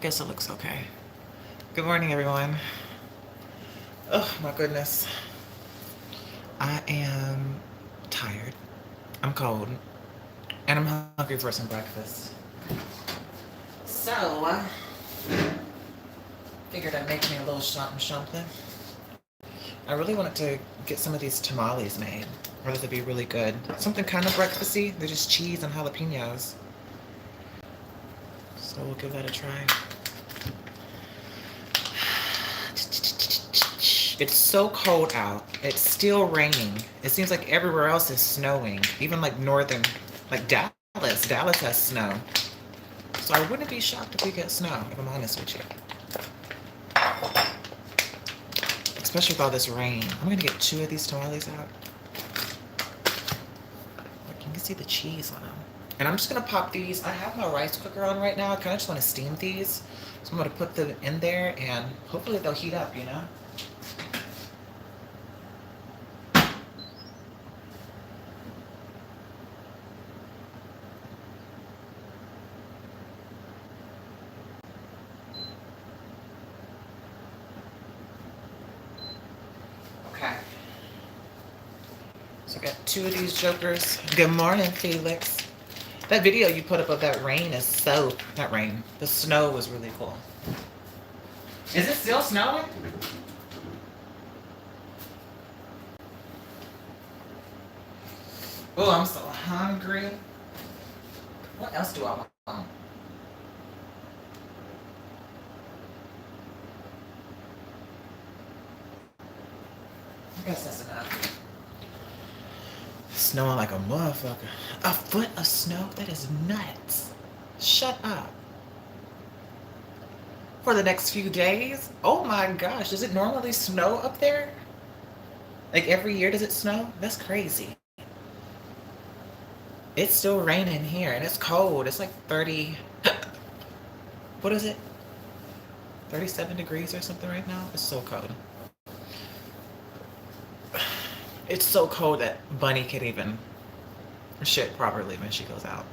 guess it looks okay. Good morning, everyone. Oh my goodness. I am tired. I'm cold. And I'm hungry for some breakfast. So, figured I'd make me a little something. I really wanted to get some of these tamales made. I thought they'd be really good. Something kind of breakfasty. They're just cheese and jalapenos. So we'll give that a try. It's so cold out. It's still raining. It seems like everywhere else is snowing. Even like northern, like Dallas. Dallas has snow. So I wouldn't be shocked if we get snow, if I'm honest with you. Especially with all this rain. I'm gonna get 2 of these tamales out. Like, you can see the cheese on them. And I'm just gonna pop these. I have my rice cooker on right now. I kind of just want to steam these. So I'm gonna put them in there and hopefully they'll heat up, you know? Okay. So I got 2 of these jokers. Good morning, Felix. That video you put up of that rain is so, not rain, the snow was really cool. Is it still snowing? Oh, I'm so hungry. What else do I want? I guess that's enough. Snowing like a motherfucker. A foot of snow? That is nuts. Shut up. For the next few days? Oh my gosh, does it normally snow up there? Like every year does it snow? That's crazy. It's still raining here and it's cold. It's like 30, what is it? 37 degrees or something right now? It's so cold. It's so cold that Bunny can't even shit properly when she goes out.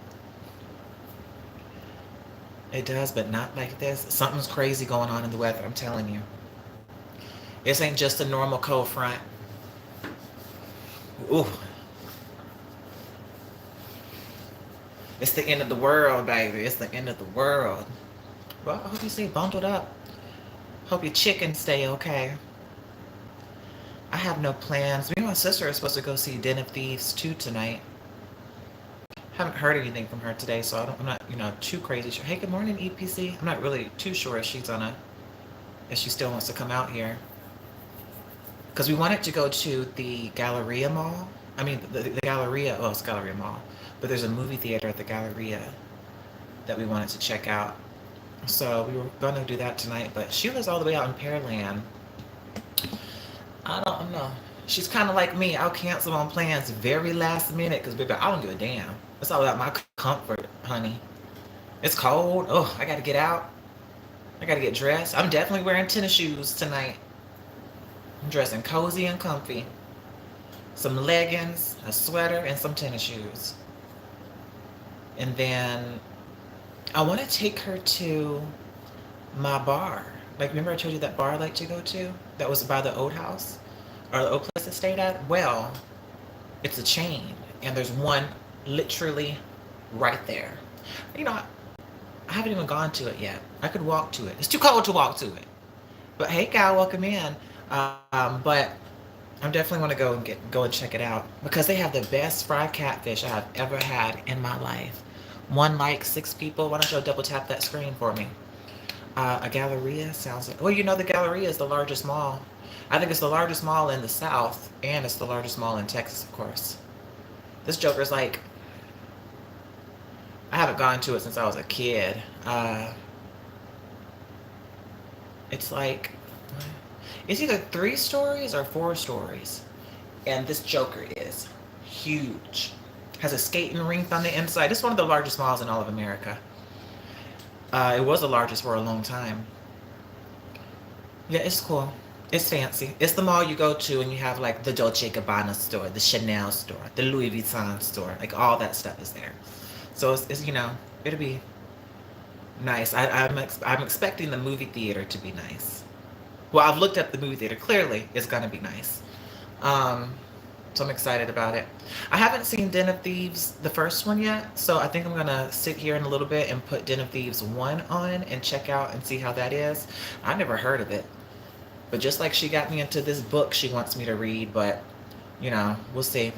It does, but not like this. Something's crazy going on in the weather, I'm telling you. This ain't just a normal cold front. Ooh. It's the end of the world, baby. It's the end of the world. Well, I hope you stay bundled up. Hope your chickens stay okay. I have no plans. Me and my sister are supposed to go see Den of Thieves 2 tonight. Haven't heard anything from her today, so I'm not, too crazy sure. Hey, good morning, EPC. I'm not really too sure if she still wants to come out here. Because we wanted to go to the Galleria Mall. I mean, the Galleria, oh, it's Galleria Mall. But there's a movie theater at the Galleria that we wanted to check out. So we were going to do that tonight, but she lives all the way out in Pearland. I don't know. She's kind of like me. I'll cancel on plans very last minute because, baby, I don't give a damn. It's all about my comfort, honey. It's cold. Oh, I got to get out. I got to get dressed. I'm definitely wearing tennis shoes tonight. I'm dressing cozy and comfy. Some leggings, a sweater, and some tennis shoes. And then I want to take her to my bar. Like, remember I told you that bar I like to go to? That was by the old house? Or the old place I stayed at? Well, it's a chain. And there's one literally right there. You know, I haven't even gone to it yet. I could walk to it. It's too cold to walk to it. But hey, Gal, welcome in. But I definitely want to go and check it out because they have the best fried catfish I have ever had in my life. 1 like, 6 people. Why don't you double tap that screen for me? A Galleria sounds like... Well, you know the Galleria is the largest mall. I think it's the largest mall in the South, and it's the largest mall in Texas, of course. This joker's like... I haven't gone to it since I was a kid. It's like... It's either 3 stories or 4 stories. And this joker is huge. Has a skating rink on the inside. It's one of the largest malls in all of America. It was the largest for a long time. Yeah, it's cool. It's fancy. It's the mall you go to and you have like the Dolce & Gabbana store, the Chanel store, the Louis Vuitton store. Like all that stuff is there. So it's it'll be Nice. I'm expecting the movie theater to be nice. Well, I've looked up the movie theater. Clearly, it's gonna be nice. Um, so I'm excited about it. I haven't seen Den of Thieves, the first one yet, so I think I'm gonna sit here in a little bit and put Den of Thieves 1 on and check out and see how that is. I never heard of it, but just like she got me into this book she wants me to read, but we'll see.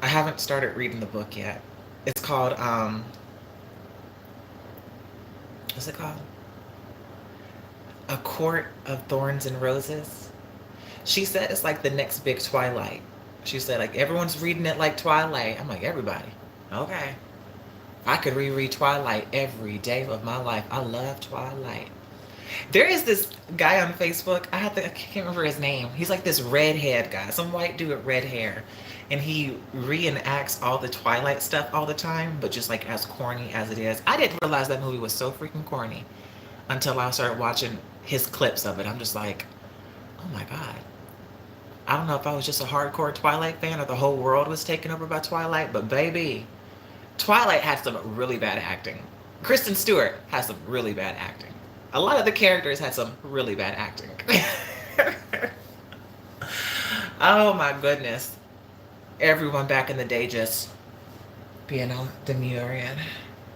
I haven't started reading the book yet. It's called what's it called? A Court of Thorns and Roses. She said it's like the next big Twilight. She said like everyone's reading it like Twilight. I'm like, everybody. Okay. I could reread Twilight every day of my life. I love Twilight. There is this guy on Facebook. I can't remember his name. He's like this redhead guy, some white dude with red hair, and he reenacts all the Twilight stuff all the time, but just like as corny as it is. I didn't realize that movie was so freaking corny until I started watching his clips of it. I'm just like, oh my god. I don't know if I was just a hardcore Twilight fan or the whole world was taken over by Twilight, but baby, Twilight had some really bad acting. Kristen Stewart has some really bad acting. A lot of the characters had some really bad acting. Oh my goodness. Everyone back in the day just being all demure and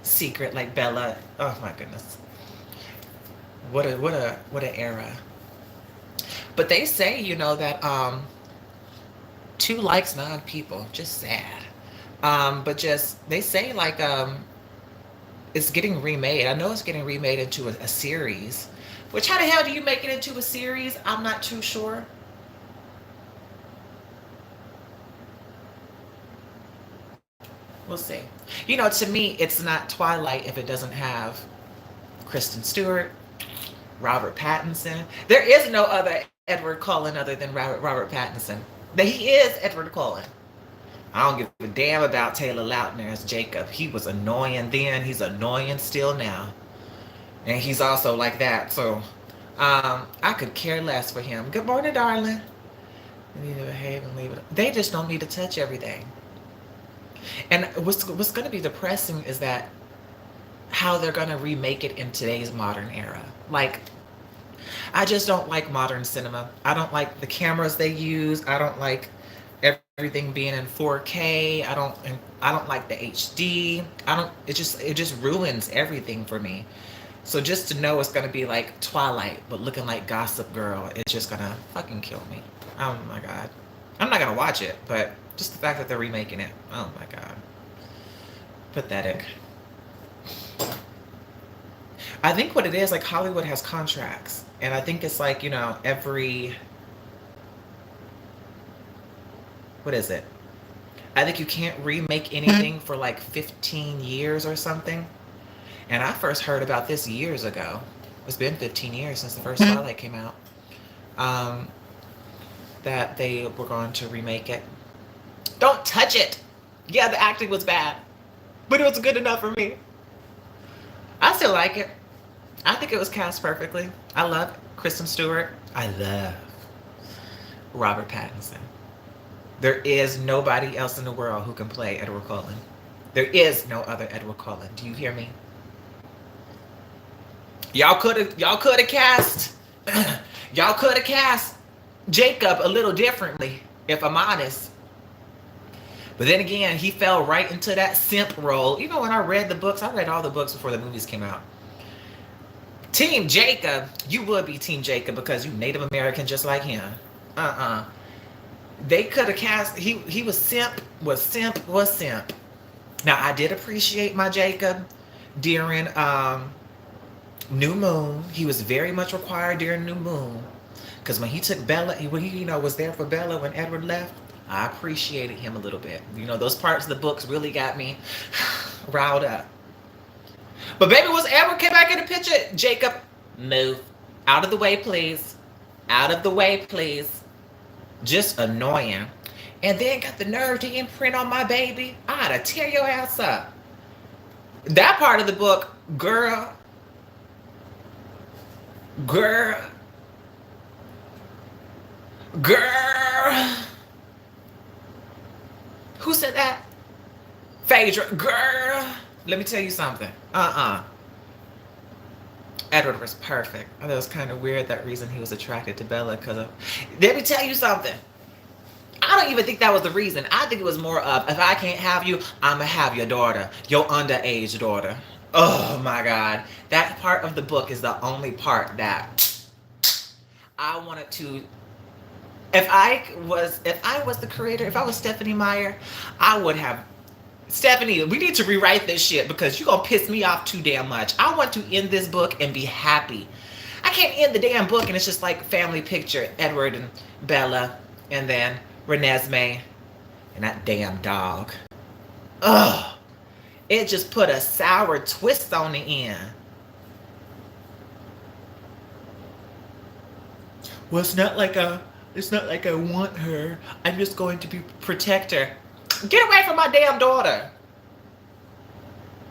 secret like Bella. Oh my goodness. What a era. But they say, that 2 likes 9 people. Just sad. But just they say like it's getting remade. I know it's getting remade into a series. Which how the hell do you make it into a series? I'm not too sure. We'll see. To me, it's not Twilight if it doesn't have Kristen Stewart, Robert Pattinson. There is no other Edward Cullen other than Robert Pattinson. That he is Edward Cullen. I don't give a damn about Taylor Lautner as Jacob. He was annoying then. He's annoying still now. And he's also like that. So I could care less for him. Good morning, darling. They need to behave and leave it. They just don't need to touch everything. And what's going to be depressing is that how they're going to remake it in today's modern era. Like, I just don't like modern cinema. I don't like the cameras they use. I don't like everything being in 4K. I don't like the HD. It just ruins everything for me. So just to know it's gonna be like Twilight but looking like Gossip Girl, it's just gonna fucking kill me. Oh my god. I'm not gonna watch it, but just the fact that they're remaking it. Oh my god. Pathetic. I think what it is, like Hollywood has contracts. And I think it's like, every what is it? I think you can't remake anything for like 15 years or something. And I first heard about this years ago. It's been 15 years since the first Twilight came out. Um, that they were going to remake it. Don't touch it! Yeah, the acting was bad. But it was good enough for me. I still like it. I think it was cast perfectly. I love Kristen Stewart. I love Robert Pattinson. There is nobody else in the world who can play Edward Cullen. There is no other Edward Cullen. Do you hear me? Y'all could have cast y'all could have cast Jacob a little differently, if I'm honest. But then again, he fell right into that simp role. Even when I read the books, I read all the books before the movies came out. Team Jacob, you would be Team Jacob because you Native American just like him. They could have cast, he was simp. Now, I did appreciate my Jacob during New Moon. He was very much required during New Moon. Because when he took Bella, when he, was there for Bella when Edward left, I appreciated him a little bit. Those parts of the books really got me riled up. But baby, once Edward came back in the picture, Jacob, move. Out of the way, please. Out of the way, please. Just annoying. And then got the nerve to imprint on my baby. I ought to tear your ass up. That part of the book, girl. Who said that? Phaedra. Girl. Let me tell you something. Edward was perfect. I thought it was kind of weird that reason he was attracted to Bella because of. Let me tell you something. I don't even think that was the reason. I think it was more of, if I can't have you, I'ma have your daughter, your underage daughter. Oh my God. That part of the book is the only part that I wanted to. If I was the creator, if I was Stephenie Meyer, I would have. Stephenie, we need to rewrite this shit because you're gonna piss me off too damn much. I want to end this book and be happy. I can't end the damn book and it's just like family picture, Edward and Bella, and then Renesmee and that damn dog. Ugh. It just put a sour twist on the end. Well, it's not like I want her. I'm just going to be protect her. Get away from my damn daughter.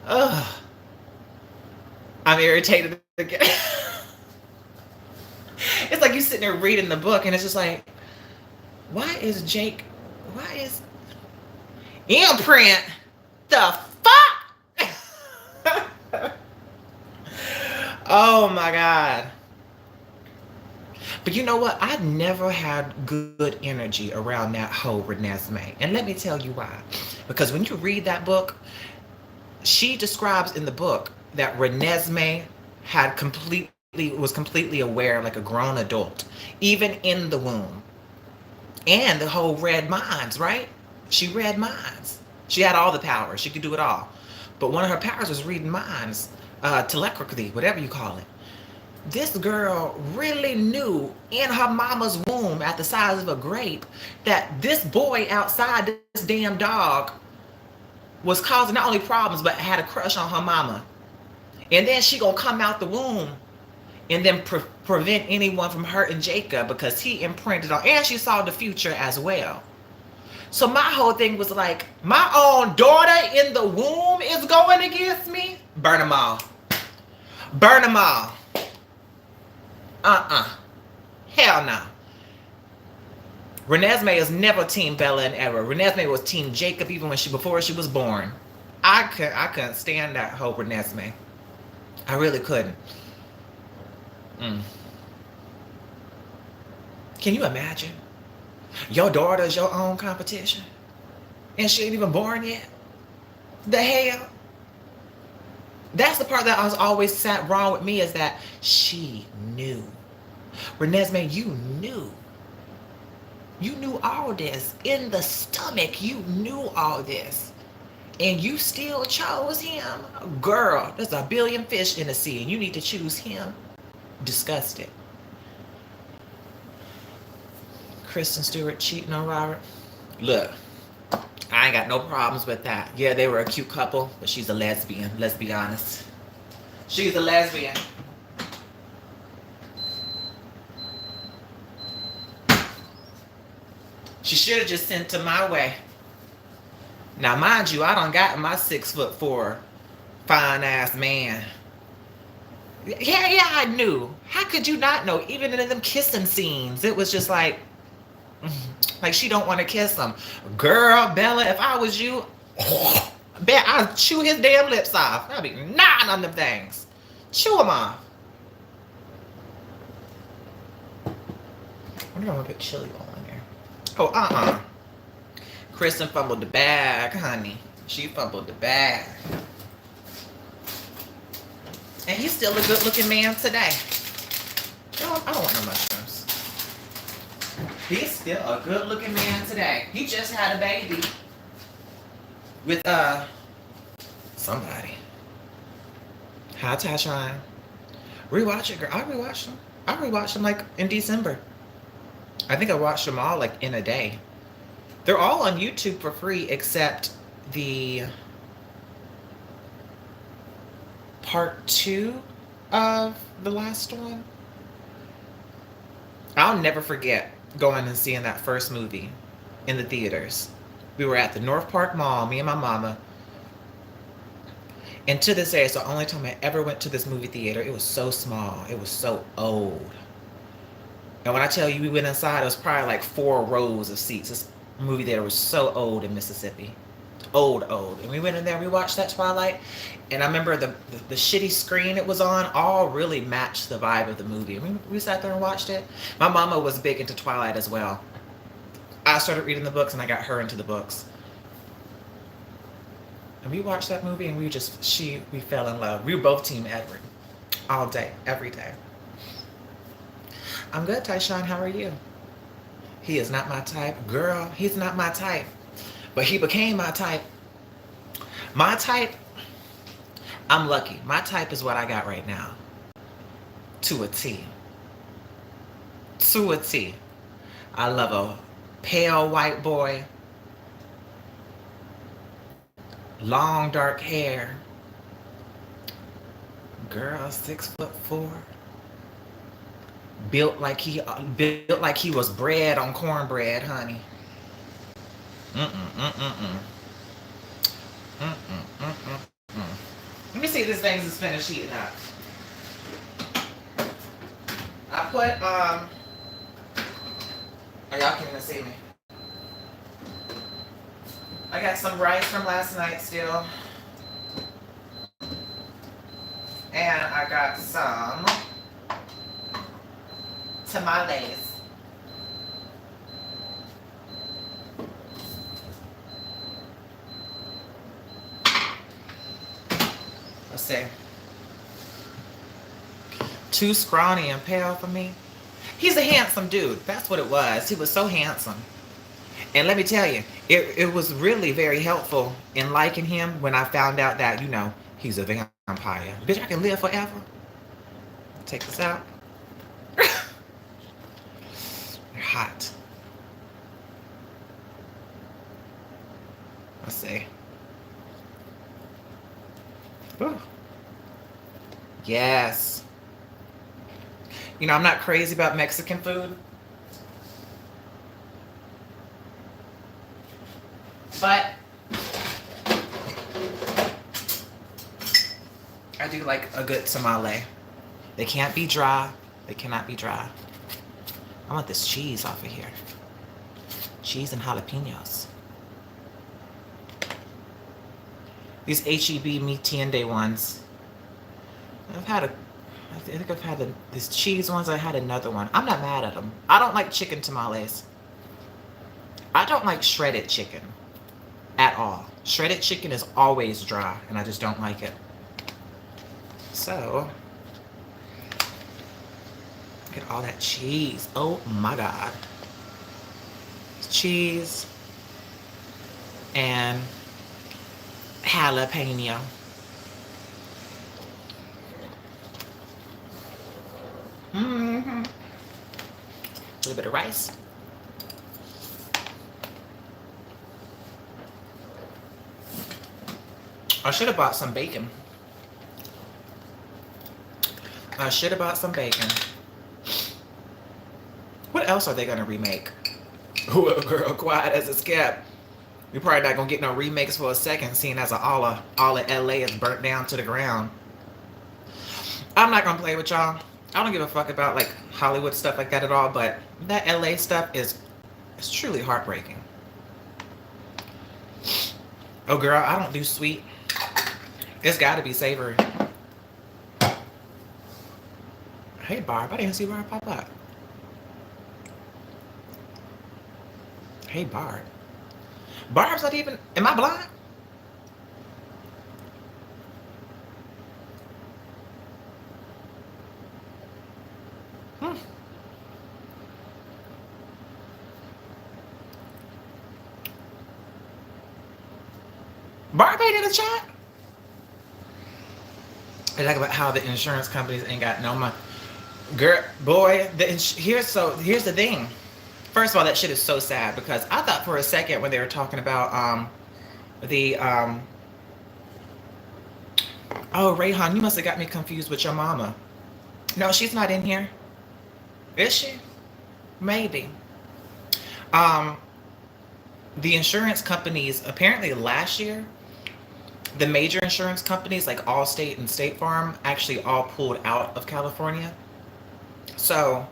Ugh. I'm irritated again. It's like you sitting there reading the book and it's just like, why is imprint the fuck? Oh my God. But you know what? I never had good energy around that whole Renesmee. And let me tell you why. Because when you read that book, she describes in the book that Renesmee was completely aware like a grown adult, even in the womb. And the whole read minds, right? She read minds. She had all the powers. She could do it all. But one of her powers was reading minds, telepathy, whatever you call it. This girl really knew in her mama's womb at the size of a grape that this boy outside, this damn dog, was causing not only problems but had a crush on her mama. And then she gonna come out the womb and then prevent anyone from hurting Jacob because he imprinted on, and she saw the future as well. So my whole thing was like, my own daughter in the womb is going against me? Burn them all. Burn them all. Hell no. Renesmee is never team Bella and Edward. Renesmee was team Jacob even before she was born. I couldn't stand that whole Renesmee. I really couldn't. Can you imagine? Your daughter's your own competition and she ain't even born yet? The hell? That's the part that I was always sat wrong with me, is that she knew. Renesmee, you knew. You knew all this. In the stomach, you knew all this. And you still chose him? Girl, there's a billion fish in the sea and you need to choose him? Disgusted. Kristen Stewart cheating on Robert? Look, I ain't got no problems with that. Yeah, they were a cute couple, but she's a lesbian. Let's be honest. She's a lesbian. She should have just sent him my way. Now, mind you, I done got my 6'4" fine ass man. Yeah, I knew. How could you not know? Even in them kissing scenes, it was just like she don't want to kiss him. Girl, Bella, if I was you, bet I'd chew his damn lips off. I'd be gnawing on them things. Chew them off. I wonder if I'm gonna put chili oil in there. Oh, Kristen fumbled the bag, honey. She fumbled the bag. And he's still a good-looking man today. I don't want no mushrooms. He's still a good-looking man today. He just had a baby with somebody. Hi, Tashawn. Rewatch it, girl. I rewatched them like in December. I think I watched them all like in a day. They're all on YouTube for free except the part 2 of the last one. I'll never forget going and seeing that first movie in the theaters. We were at the North Park Mall, me and my mama. And to this day, it's the only time I ever went to this movie theater. It was so small. It was so old. And when I tell you we went inside, it was probably like 4 rows of seats. This movie theater was so old in Mississippi. old. And we went in there, we watched that Twilight, and I remember the shitty screen it was on all really matched the vibe of the movie. We sat there and watched it. My mama was big into Twilight as well. I started reading the books, and I got her into the books. And we watched that movie, and we fell in love. We were both Team Edward, all day, every day. I'm good, Tyshawn. How are you? He is not my type. Girl, he's not my type. But he became my type. My type, I'm lucky. My type is what I got right now. To a T. To a T. I love a pale white boy. Long dark hair. Girl, 6'4". Built like he was bred on cornbread, honey. Let me see if this thing is finished heating up. I put oh, y'all can't even see me. I got some rice from last night still. And I got some tamales. Let's see. Too scrawny and pale for me. He's a handsome dude. That's what it was. He was so handsome. And let me tell you, it was really very helpful in liking him when I found out that, he's a vampire. Bitch, I can live forever. Take this out. They're hot. Let's see. Ooh. Yes. I'm not crazy about Mexican food. But I do like a good tamale. They can't be dry. They cannot be dry. I want this cheese off of here. Cheese and jalapenos. These H-E-B Mi Tiende ones. I think I've had these cheese ones. I had another one. I'm not mad at them. I don't like chicken tamales. I don't like shredded chicken at all. Shredded chicken is always dry, and I just don't like it. So, look at all that cheese. Oh my God. Cheese and jalapeno. A little bit of rice. I should have bought some bacon. What else are they gonna remake? Ooh, girl, quiet as it's kept. We're probably not gonna get no remakes for a second, seeing as all of LA is burnt down to the ground. I'm not gonna play with y'all. I don't give a fuck about like Hollywood stuff like that at all, but that LA stuff is truly heartbreaking. Oh girl, I don't do sweet. It's gotta be savory. Hey Barb, I didn't see Barb pop up. Hey Barb. Barb's not even, am I blind? Barb ain't in the chat. I talk about how the insurance companies ain't got no money. Girl, boy, here's the thing. First of all, that shit is so sad because I thought for a second when they were talking about oh, Rayhan, you must have got me confused with your mama. No, she's not in here. Is she? Maybe. The insurance companies, apparently last year, the major insurance companies like Allstate and State Farm actually all pulled out of California. So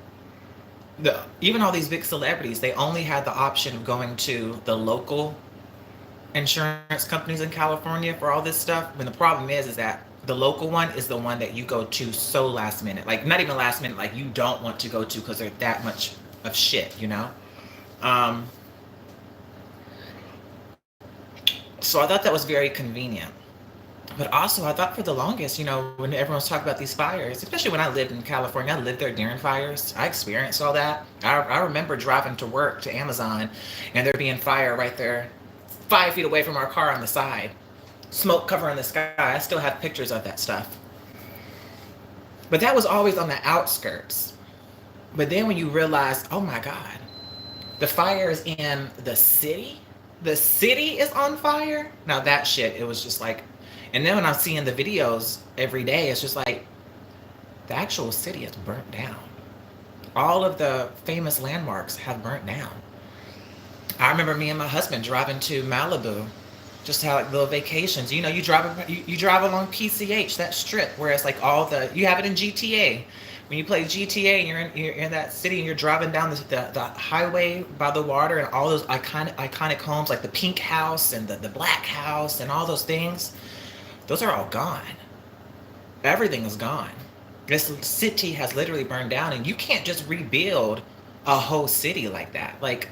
even all these big celebrities, they only had the option of going to the local insurance companies in California for all this stuff. And the problem is that the local one is the one that you go to so last minute, like not even last minute, like you don't want to go to because they're that much of shit, you know. Um, so I thought that was very convenient. But also, I thought for the longest, you know, when everyone's talking about these fires, especially when I lived in California, I lived there during fires. I experienced all that. I remember driving to work to Amazon and there being fire right there, 5 feet away from our car on the side, smoke covering the sky. I still have pictures of that stuff. But that was always on the outskirts. But then when you realize, oh my God, the fire is in the city is on fire. Now that shit, it was just like, and then when I'm seeing the videos every day, it's just like the actual city is burnt down. All of the famous landmarks have burnt down. I remember me and my husband driving to Malibu, just how like little vacations. You know, you drive along PCH, that strip where it's like all the, you have it in GTA. When you play GTA and you're in that city and you're driving down the highway by the water and all those iconic homes like the pink house and the black house and all those things, those are all gone. Everything is gone. This city has literally burned down, and you can't just rebuild a whole city like that. Like,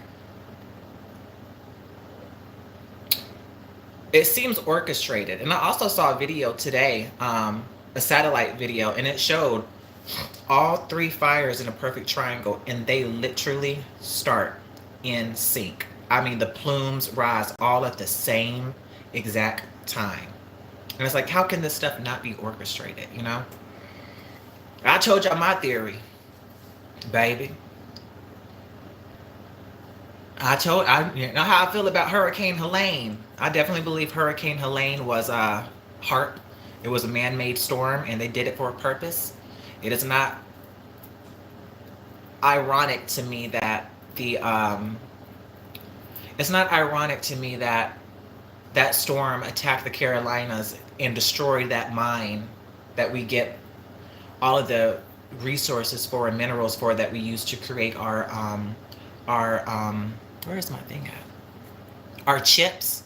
it seems orchestrated. And I also saw a video today, a satellite video, and it showed all three fires in a perfect triangle, and they literally start in sync. I mean, the plumes rise all at the same exact time. And it's like, how can this stuff not be orchestrated, you know? I told y'all my theory, baby. You know how I feel about Hurricane Helene. I definitely believe Hurricane Helene was a HARP. It was a man-made storm, and they did it for a purpose. It is not ironic to me that it's not ironic to me that that storm attacked the Carolinas and destroyed that mine that we get all of the resources for and minerals for that we use to create our where is my thing at? Our chips.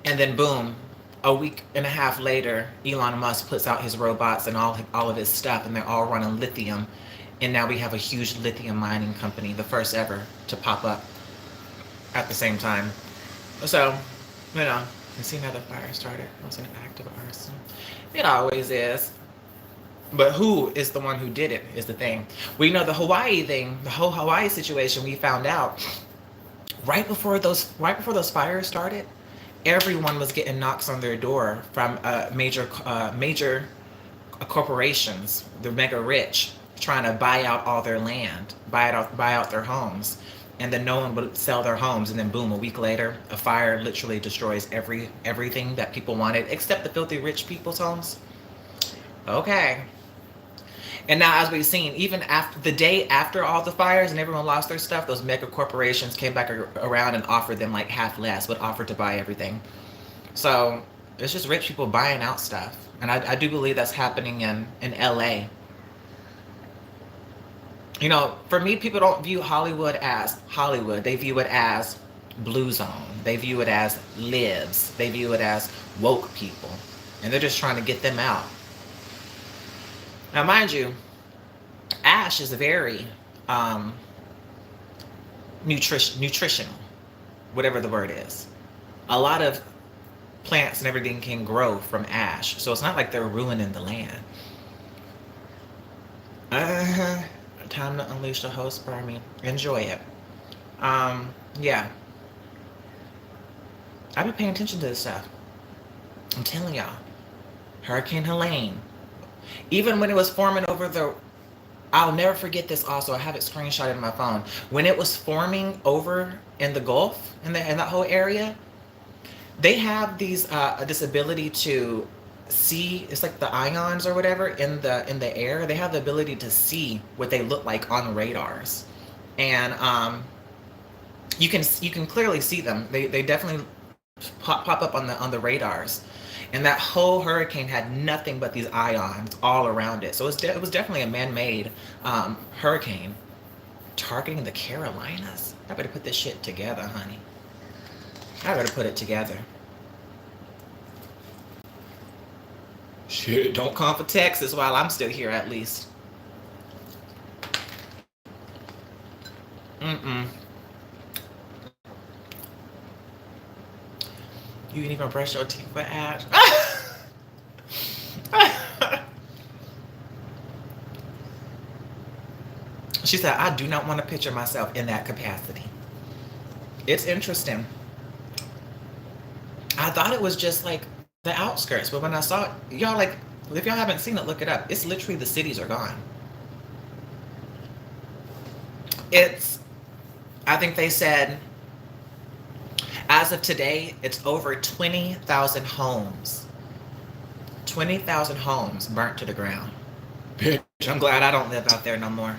And then boom, a week and a half later, Elon Musk puts out his robots and all of his stuff, and they're all running lithium. And now we have a huge lithium mining company, the first ever to pop up at the same time. So, you know, you see how the fire started? It was an act of arson. It always is. But who is the one who did it is the thing. We know the Hawaii thing, the whole Hawaii situation, we found out right before those fires started, everyone was getting knocks on their door from major corporations, the mega rich, trying to buy out all their land, buy out their homes, and then no one would sell their homes, and then boom, a week later, a fire literally destroys everything that people wanted, except the filthy rich people's homes. Okay. And now, as we've seen, even after the day after all the fires and everyone lost their stuff, those mega corporations came back around and offered them like half less, but offered to buy everything. So it's just rich people buying out stuff. And I do believe that's happening in LA. You know, for me, people don't view Hollywood as Hollywood. They view it as Blue Zone. They view it as libs. They view it as woke people. And they're just trying to get them out. Now, mind you, ash is very nutritional, whatever the word is. A lot of plants and everything can grow from ash, so it's not like they're ruining the land. Time to unleash the host spermie. Enjoy it. Yeah. I've been paying attention to this stuff. I'm telling y'all. Hurricane Helene. Even when it was forming over the, I'll never forget this also, I have it screenshotted in my phone. When it was forming over in the Gulf, in that whole area, they have this ability to see, it's like the ions or whatever in the air. They have the ability to see what they look like on radars. And you can clearly see them. They definitely pop up on the radars. And that whole hurricane had nothing but these ions all around it. So it was definitely a man-made hurricane targeting the Carolinas. I better put this shit together, honey. I gotta put it together. Shit, don't come for Texas while I'm still here at least. Mm-mm. You didn't even brush your teeth with ash. She said, I do not want to picture myself in that capacity. It's interesting. I thought it was just like the outskirts, but when I saw it, y'all like, if y'all haven't seen it, look it up. It's literally the cities are gone. It's, I think they said, as of today, it's over 20,000 homes. 20,000 homes burnt to the ground. Bitch, I'm glad I don't live out there no more.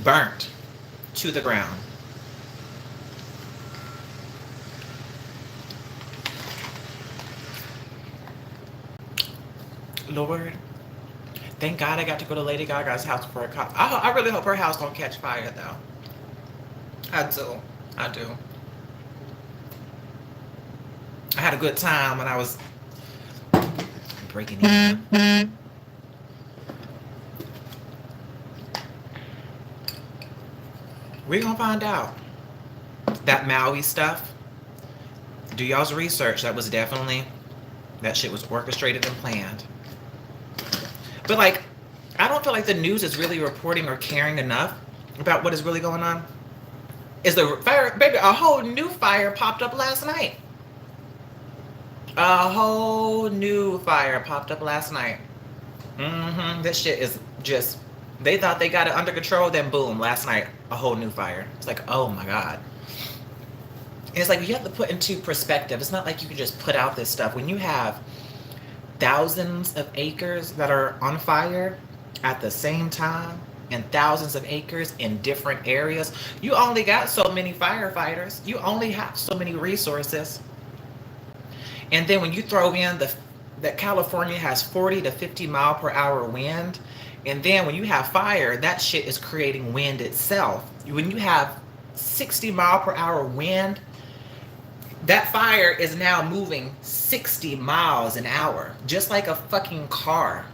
Burnt to the ground. Lord, thank God I got to go to Lady Gaga's house for a cop. I really hope her house don't catch fire though. I do. I do. I had a good time when I was breaking in. We're gonna find out. That Maui stuff, do y'all's research. That was definitely, that shit was orchestrated and planned. But like, I don't feel like the news is really reporting or caring enough about what is really going on. Is the fire, baby, a whole new fire popped up last night. A whole new fire popped up last night. This shit is just, they thought they got it under control, then boom, last night, a whole new fire. It's like, oh my God. And it's like, you have to put into perspective. It's not like you can just put out this stuff. When you have thousands of acres that are on fire at the same time, and thousands of acres in different areas, you only got so many firefighters. You only have so many resources. And then when you throw in that California has 40 to 50 mile per hour wind, and then when you have fire, that shit is creating wind itself. When you have 60 mile per hour wind, that fire is now moving 60 miles an hour, just like a fucking car.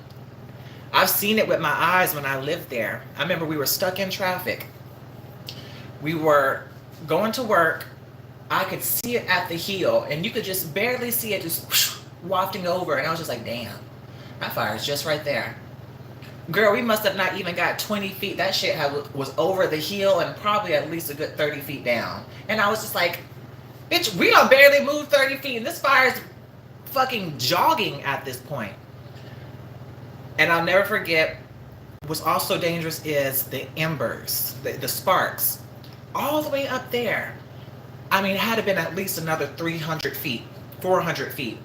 I've seen it with my eyes when I lived there. I remember we were stuck in traffic. We were going to work. I could see it at the hill, and you could just barely see it just wafting over. And I was just like, damn, that fire is just right there. Girl, we must have not even got 20 feet. That shit was over the hill and probably at least a good 30 feet down. And I was just like, bitch, we don't barely move 30 feet, and this fire is fucking jogging at this point. And I'll never forget, what's also dangerous is the embers, the sparks, all the way up there. I mean, it had to been at least another 300 feet, 400 feet,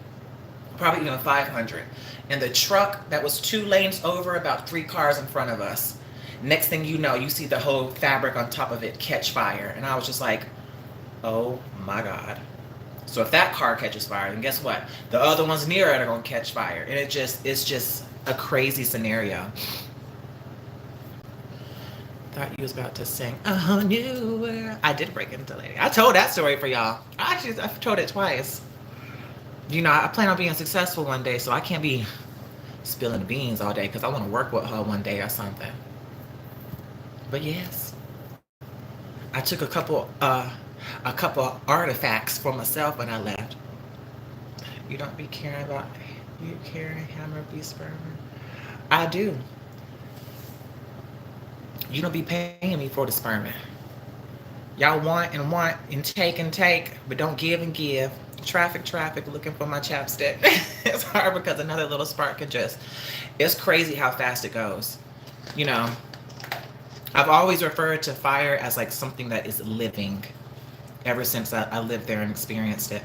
probably even 500. And the truck that was 2 lanes over, about 3 cars in front of us. Next thing you know, you see the whole fabric on top of it catch fire. And I was just like, oh my God. So if that car catches fire, then guess what? The other ones near it are gonna catch fire. And it's just a crazy scenario. Thought you was about to sing "Oh New World." I did break into Lady. I told that story for y'all. I've told it twice. You know, I plan on being successful one day, so I can't be spilling the beans all day because I want to work with her one day or something. But yes, I took a couple artifacts for myself when I left. You don't be caring about you carrying hammer be sperm. I do. You don't be paying me for the sperm. Y'all want and take, but don't give and give. Traffic, looking for my chapstick. It's hard because another little spark can just, it's crazy how fast it goes. You know, I've always referred to fire as like something that is living ever since I lived there and experienced it.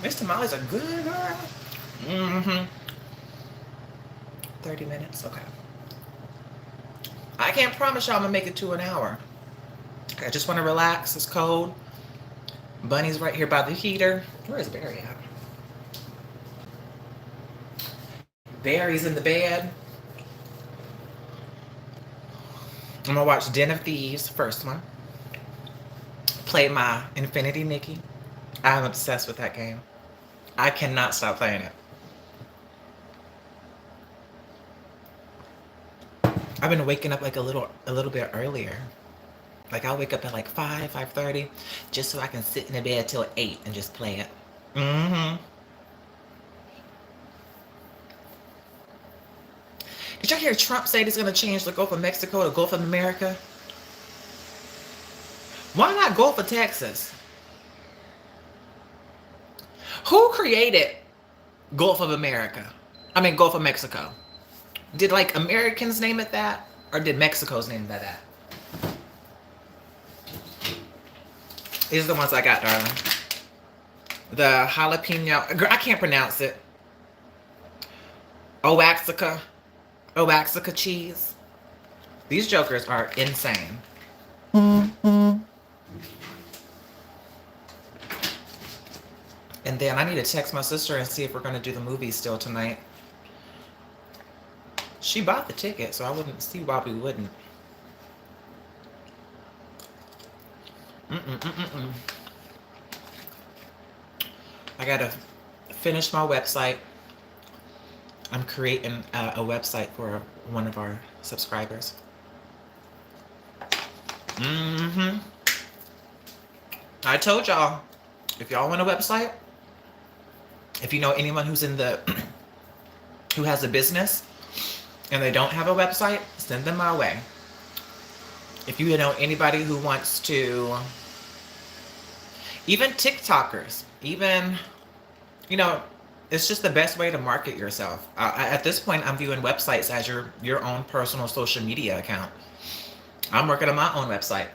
These tamales are good, girl. 30 minutes, okay. I can't promise y'all I'm gonna make it to an hour. I just want to relax. It's cold. Bunny's right here by the heater. Where is Barry at? Barry's in the bed. I'm gonna watch Den of Thieves, first one. Play my Infinity Nikki. I'm obsessed with that game. I cannot stop playing it. I've been waking up like a little bit earlier. Like I'll wake up at like 5:30, just so I can sit in the bed till 8 and just play it. Mm-hmm. Did y'all hear Trump say he's gonna change the Gulf of Mexico to Gulf of America? Why not Gulf of Texas? Who created Gulf of America? I mean Gulf of Mexico. Did like Americans name it that? Or did Mexico's name that? These are the ones I got, darling. The jalapeno, girl, I can't pronounce it. Oaxaca cheese. These jokers are insane. And then I need to text my sister and see if we're going to do the movie still tonight. She bought the ticket, so I wouldn't see why we wouldn't. I gotta finish my website. I'm creating a website for one of our subscribers. I told y'all, if y'all want a website, if you know anyone who's in the who has a business and they don't have a website, send them my way. If you know anybody who wants to, even TikTokers, even, you know, it's just the best way to market yourself. At this point, I'm viewing websites as your own personal social media account. I'm working on my own website.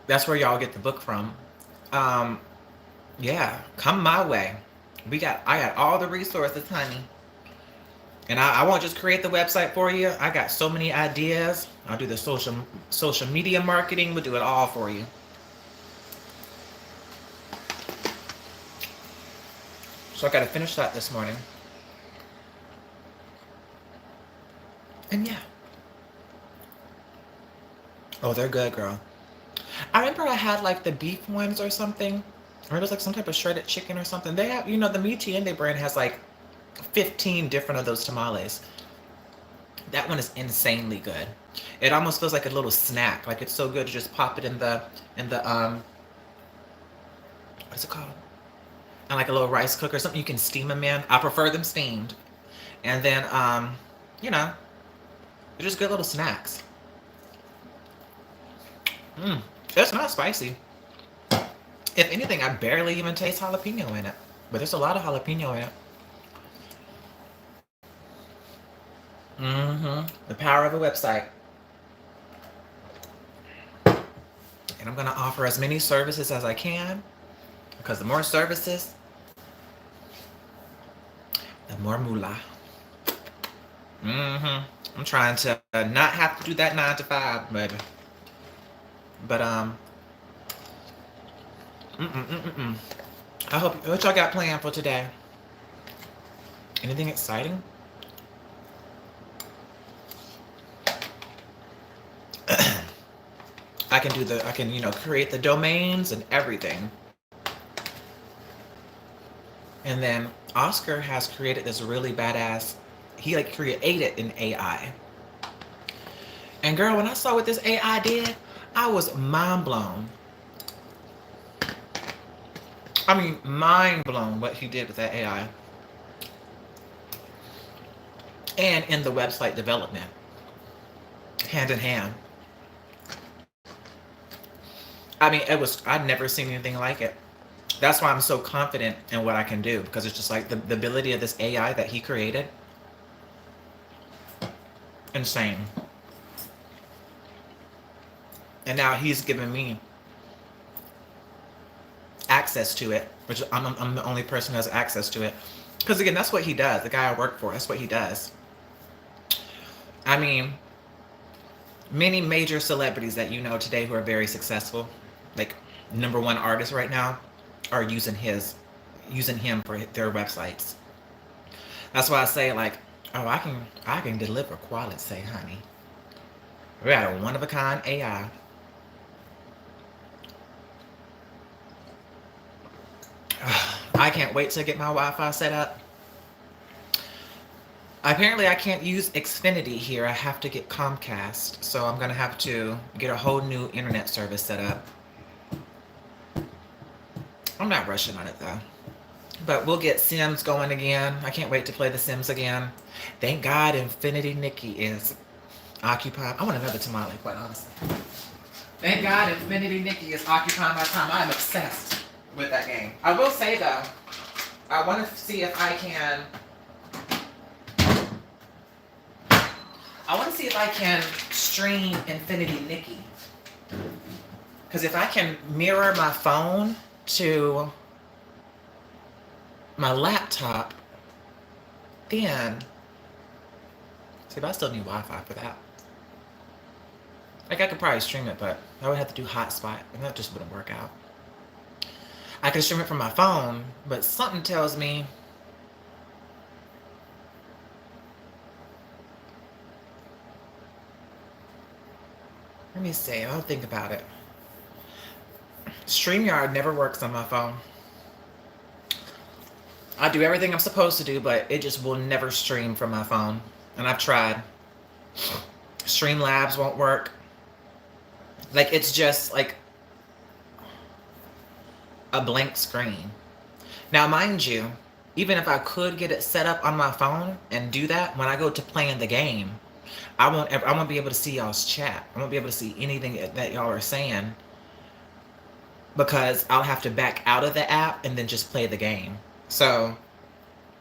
That's where y'all get the book from. Yeah, come my way. I got all the resources, honey. And I won't just create the website for you. I got so many ideas. I'll do the social media marketing. We'll do it all for you. So I got to finish that this morning. And yeah. Oh, they're good, girl. I remember I had like the beef ones or something. Or it was like some type of shredded chicken or something. They have, you know, the Mi Tiende brand has like 15 different of those tamales. That one is insanely good. It almost feels like a little snack. Like it's so good to just pop it in the what's it called? And like a little rice cooker, something you can steam them in. I prefer them steamed. And then you know, they're just good little snacks. It's not spicy. If anything, I barely even taste jalapeno in it. But there's a lot of jalapeno in it. The power of a website. And I'm going to offer as many services as I can. Because the more services, the more moolah. I'm trying to not have to do that 9 to 5, baby. But I hope, what y'all got planned for today? Anything exciting? I can, you know, create the domains and everything. And then Oscar has created this really badass, he like created an AI. And girl, when I saw what this AI did, I was mind blown. I mean, mind blown what he did with that AI. And in the website development, hand in hand. I mean, I'd never seen anything like it. That's why I'm so confident in what I can do, because it's just like the ability of this AI that he created. Insane. And now he's given me access to it, which I'm the only person who has access to it. Because again, that's what he does. The guy I work for, that's what he does. I mean, many major celebrities that you know today who are very successful, like #1 artists right now, are using him for their websites. That's why I say, like, oh, I can deliver quality, honey. We got a one-of-a-kind AI. I can't wait to get my Wi-Fi set up. Apparently, I can't use Xfinity here. I have to get Comcast. So I'm going to have to get a whole new internet service set up. I'm not rushing on it, though. But we'll get Sims going again. I can't wait to play The Sims again. Thank God Infinity Nikki is occupied. I want another tamale, quite honestly. Thank God Infinity Nikki is occupying my time. I'm obsessed with that game. I will say, though, I want to see if I can... I want to see if I can stream Infinity Nikki. Because if I can mirror my phone to my laptop, then... See, but I still need Wi-Fi for that. Like, I could probably stream it, but I would have to do hotspot, and that just wouldn't work out. I could stream it from my phone, but something tells me... Let me see. I'll think about it. StreamYard never works on my phone. I do everything I'm supposed to do, but it just will never stream from my phone. And I've tried. Streamlabs won't work. Like, it's just like a blank screen. Now, mind you, even if I could get it set up on my phone and do that, when I go to playing the game, I won't be able to see y'all's chat. I won't be able to see anything that y'all are saying, because I'll have to back out of the app and then just play the game. So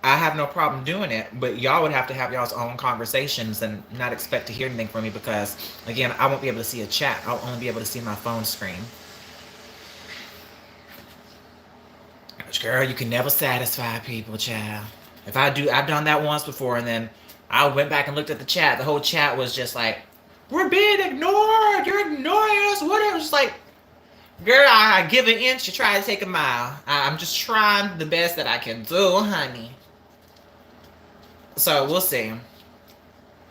I have no problem doing it, but y'all would have to have y'all's own conversations and not expect to hear anything from me, because, again, I won't be able to see a chat. I'll only be able to see my phone screen. Girl, you can never satisfy people, child. I've done that once before, and then I went back and looked at the chat. The whole chat was just like, we're being ignored. You're ignoring us. Whatever. It's like, girl, I give an inch, you try to take a mile. I'm just trying the best that I can do, honey. So we'll see.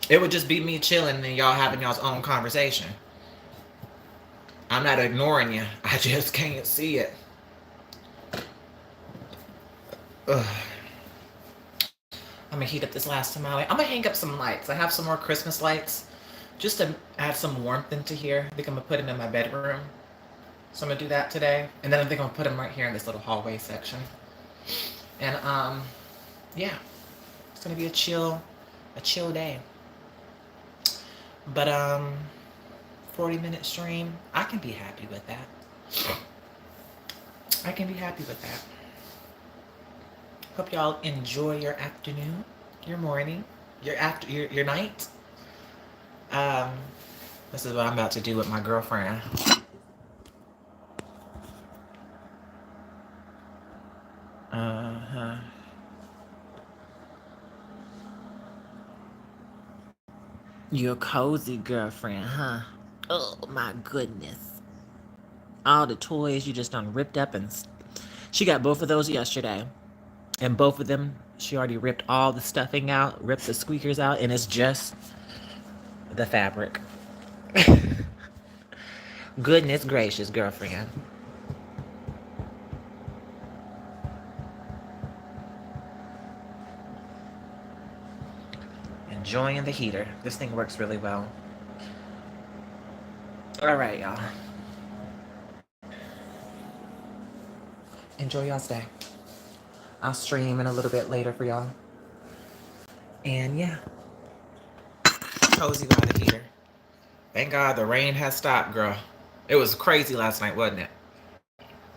It would just be me chilling and y'all having y'all's own conversation. I'm not ignoring you. I just can't see it. Ugh. I'm gonna heat up this last tamale. I'm gonna hang up some lights. I have some more Christmas lights just to add some warmth into here. I think I'm gonna put them in my bedroom. So I'm gonna do that today. And then I think I'm gonna put them right here in this little hallway section. And yeah. It's gonna be a chill day. But 40-minute stream, I can be happy with that. I can be happy with that. Hope y'all enjoy your afternoon, your morning, your night. This is what I'm about to do with my girlfriend. Your cozy girlfriend, huh? Oh my goodness. All the toys you just done ripped up, and she got both of those yesterday. And both of them, she already ripped all the stuffing out, ripped the squeakers out, and it's just the fabric. Goodness gracious, girlfriend. Enjoying the heater. This thing works really well. All right, y'all. Enjoy y'all's day. I'll stream in a little bit later for y'all. And yeah. Cozy by the heater. Thank God the rain has stopped, girl. It was crazy last night, wasn't it?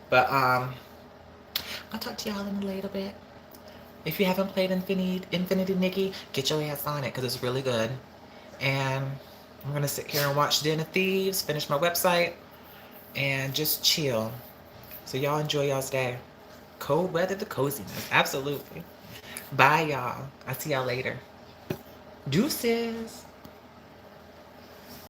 But I'll talk to y'all in a little bit. If you haven't played Infinity Nikki, get your ass on it, because it's really good. And I'm going to sit here and watch Den of Thieves, finish my website, and just chill. So y'all enjoy y'all's day. Cold weather, the coziness. Absolutely. Bye, y'all. I'll see y'all later. Deuces.